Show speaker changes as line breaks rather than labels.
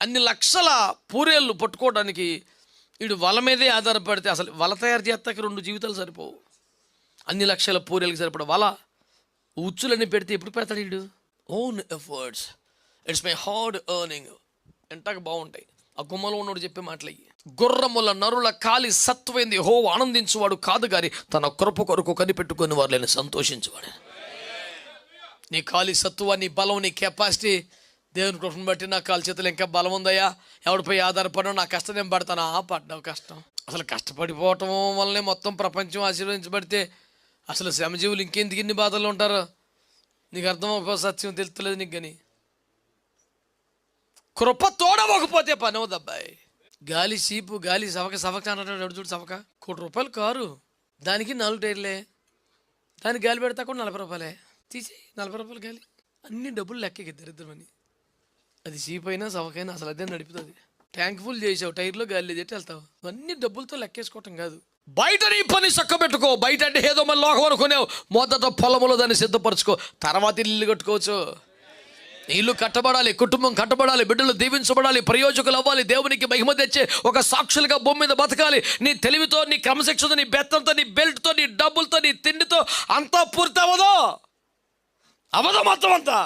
అన్ని లక్షల పూరేళ్ళు పట్టుకోవడానికి వీడు వల మీదే ఆధారపడితే అసలు వల తయారు చేస్తాక 2 జీవితాలు సరిపోవు. అన్ని లక్షల పూరేళ్ళకి సరిపడ వల ఉచ్చులన్నీ పెడితే ఎప్పుడు పెడతాడు వీడు? Own efforts, it's my hard earning. ఎంతగా బాగుంటాయి ఆ గుమ్మలో ఉన్నోడు చెప్పే మాటలు. గుర్రముల నరుల కాలి సత్వైంది హో ఆనందించువాడు కాదు గాని తన కృప కొరకు కనిపెట్టుకుని వారిని సంతోషించువాడు. నీ కాలి సత్తువ, నీ బలం, నీ కెపాసిటీ దేవుని కృపను బట్టి నా కాలు చేతులు ఇంకా బలం ఉందయ్యా, ఎవడిపై ఆధారపడినా నా కష్టం నేను పడతానా? పడ్డావు కష్టం. అసలు కష్టపడిపోవటం వల్లనే మొత్తం ప్రపంచం ఆశీర్వదించబడితే అసలు శ్రమజీవులు ఇంకెందుకు ఇన్ని బాధలు ఉంటారు? నీకు అర్థం సత్యం తెలుస్తలేదు నీకు. కానీ కృప తోడవకపోతే పని అవుతుంది అబ్బాయి. గాలి సీపు, గాలి సవక అన్నట్టు చూడు. సవక ₹1 కారు, దానికి 4 టైర్లే, దానికి గాలి పెడతా కూడా ₹40. తీసి ₹40 గాలి, అన్ని డబ్బులు లెక్కకి దరిద్రమని. అది సీప్ అయినా సవకైనా అసలు అదే నడుపుతుంది. ట్యాంక్ ఫుల్ చేసావు, టైర్లో గాలి లేదు ఎట్టి వెళ్తావు? అన్ని డబ్బులతో లెక్కేసుకోవటం కాదు. బయట నీ పని చక్కబెట్టుకో. బయట అంటే ఏదో మన లోకం అనుకునేవు. మొదట పొలములో దాన్ని సిద్ధపరచుకో, తర్వాత ఇల్లు కట్టుకోవచ్చు. ఇల్లు కట్టబడాలి, కుటుంబం కట్టబడాలి, బిడ్డలు దీవించబడాలి, ప్రయోజకులు అవ్వాలి, దేవునికి మహిమ తెచ్చే ఒక సాక్షులుగా భూమి మీద బతకాలి. నీ తెలివితో, నీ క్రమశిక్షణతో, నీ బెత్తంతో, నీ బెల్ట్తో, నీ డబ్బులతో, నీ తిండితో అంతా పూర్తి అవ్వదు మొత్తం అంతా.